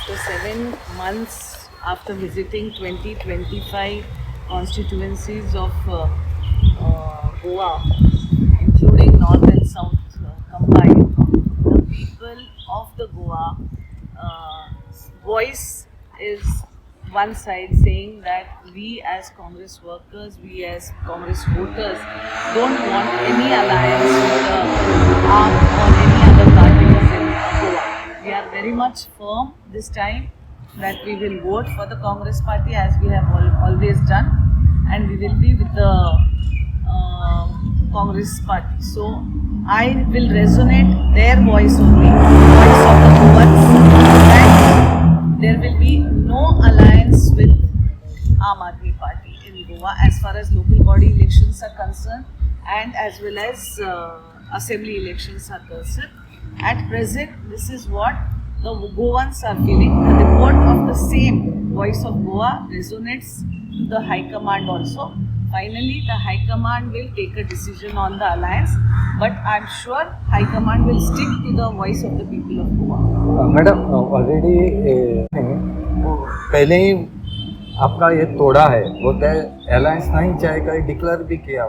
after 7 months after visiting 20-25 constituencies of Goa, including North and South combined, the people of the Goa voice is one side saying that we as Congress workers, we as Congress voters don't want any alliance with AAP or any other parties in Goa. We are very much firm this time that we will vote for the Congress party as we have always done, and we will be with the Congress party. So I will resonate their voice only, voice of the Goans, that there will be no alliance with Aam Aadmi Party in Goa as far as local body elections are concerned and as well as assembly elections are concerned. At present, this is what the Goans are feeling. The report of the same voice of Goa resonates to the High Command also. Finally, the High Command will take a decision on the alliance, but I'm sure High Command will stick to the voice of the people of Goa. Madam already पहले ही आपका ये तोड़ा है, वो alliance नहीं चाहेगा, declare भी किया।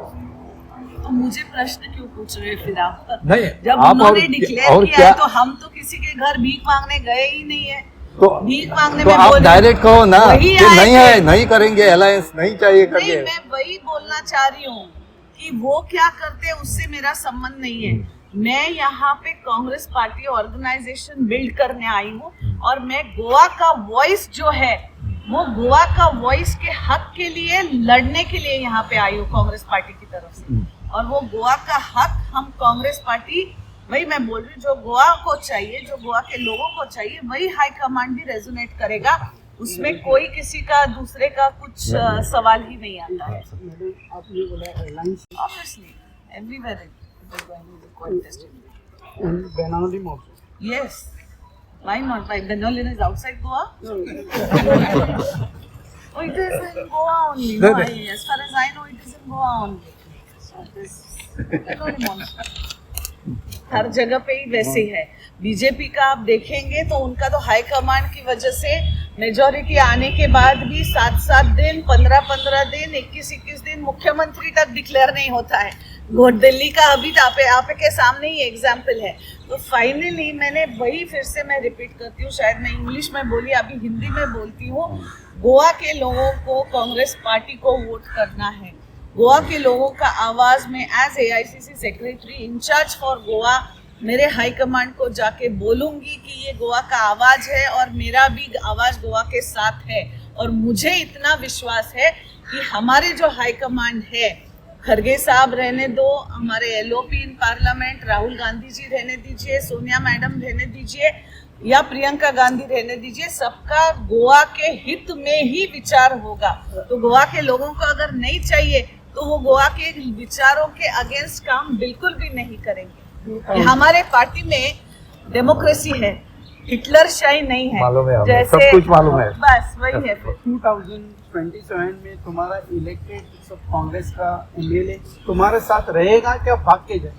तो मुझे प्रश्न क्यों पूछ रहे हैं फिर आप? नहीं, जब आप उन्होंने डिक्लेयर किया है तो हम तो किसी के घर भीख मांगने गए ही नहीं है। तो भीख मांगने तो में आप डायरेक्ट कहो ना कि नहीं है, नहीं करेंगे, अलायंस नहीं चाहिए करके। नहीं, मैं वही बोलना चाह रही हूँ कि वो क्या करते हैं उससे मेरा संबंध नहीं है। मैं यहाँ पे कांग्रेस पार्टी ऑर्गेनाइजेशन बिल्ड करने आई हूँ और मैं गोवा का वॉइस जो है वो गोवा का वॉइस के हक के लिए लड़ने के लिए यहाँ पे आई हूँ कांग्रेस पार्टी की तरफ से। और वो गोवा का हक हम कांग्रेस पार्टी, वही मैं बोल रही हूँ, जो गोवा को चाहिए, जो गोवा के लोगों को चाहिए, वही हाई कमांड भी रेजोनेट करेगा। उसमें कोई किसी का दूसरे का कुछ सवाल ही नहीं आता है। Obviously, everywhere it is going to be contested. And Benaulim also. Yes. Why not? Why Benaulim is outside Goa? No. Oh, it is in Goa only. No, as far as I know, it is in Goa only. So it is Benaulim also. हर जगह पे ही वैसे ही है। BJP का आप देखेंगे तो उनका तो हाई कमांड की वजह से मेजॉरिटी आने के बाद भी 7-7 दिन, 15-15 दिन, 21-21 दिन मुख्यमंत्री तक डिक्लेयर नहीं होता है। दिल्ली का अभी आप के सामने ही एग्जाम्पल है। तो फाइनली मैंने वही फिर से मैं रिपीट करती हूँ, शायद मैं इंग्लिश में बोली, अभी हिंदी में बोलती हूँ। गोवा के लोगों को कांग्रेस पार्टी को वोट करना है। गोवा के लोगों का आवाज में as AICC secretary incharge for Goa मेरे हाई कमांड को जाके बोलूंगी कि ये गोवा का आवाज है और मेरा भी आवाज गोवा के साथ है। और मुझे इतना विश्वास है कि हमारे जो हाई कमांड है, खरगे साहब रहने दो, हमारे LOP in parliament Rahul Gandhi ji रहने दीजिए, सोनिया मैडम रहने दीजिए या प्रियंका गांधी रहने दीजिए, सबका गोवा के हित में ही विचार होगा। तो गोवा के लोगों को अगर नहीं चाहिए तो वो गोवा के विचारों के अगेंस्ट काम बिल्कुल भी नहीं करेंगे। हमारे पार्टी में डेमोक्रेसी है, हिटलर शाही नहीं है। मालूम है, जैसे सब कुछ मालूम है। बस वही है। 2027 में तुम्हारा इलेक्टेड सब कांग्रेस का MLA तुम्हारे साथ रहेगा क्या भाग के जाए?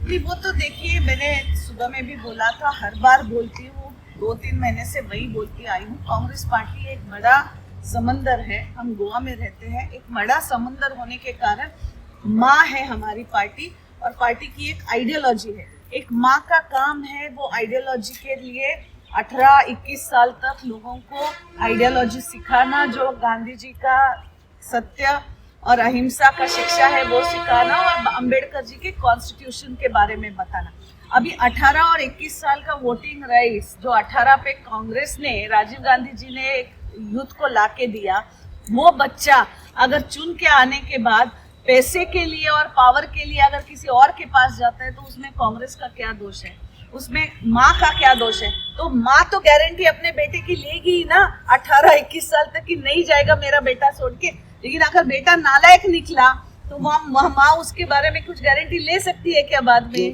नहीं, वो तो देखिए, मैंने सुबह में भी बोला था, हर बार बोलती हूँ, 2-3 महीने से वही बोलती आई हूँ। कांग्रेस पार्टी एक बड़ा समंदर है, हम गोवा में रहते हैं। एक बड़ा समंदर होने के कारण माँ है हमारी पार्टी, और पार्टी की एक आइडियोलॉजी है। एक माँ का काम है वो आइडियोलॉजी के लिए 18-21 साल तक लोगों को आइडियोलॉजी सिखाना, जो गांधी जी का सत्य और अहिंसा का शिक्षा है वो सिखाना, और अंबेडकर जी के कॉन्स्टिट्यूशन के बारे में बताना। अभी 18 और 21 साल का वोटिंग राइट्स जो 18 पे कांग्रेस ने, राजीव गांधी जी ने यूथ को लाके दिया, वो बच्चा अगर चुन के आने के बाद पैसे के लिए और पावर के लिए अगर किसी और के पास जाता है तो उसमें कांग्रेस का क्या दोष है? उसमें माँ का क्या दोष है? तो माँ तो गारंटी अपने बेटे की लेगी ही ना 18-21 साल तक कि नहीं जाएगा मेरा बेटा छोड़ के। लेकिन अगर बेटा नालायक निकला तो माँ उसके बारे में कुछ गारंटी ले सकती है क्या बाद में?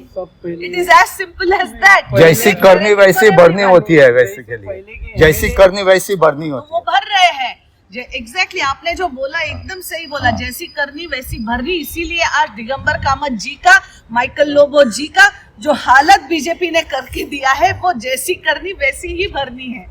It is as simple as that. जैसी करनी वैसी भरनी होती है, वैसे के लिए जैसी करनी वैसी भरनी होती है। वो भर रहे हैं। एग्जैक्टली आपने जो बोला एकदम सही बोला, जैसी करनी वैसी भरनी। इसीलिए आज दिगंबर कामत जी का, माइकल लोबो जी का जो हालत बीजेपी ने करके दिया है, वो जैसी करनी वैसी ही भरनी है।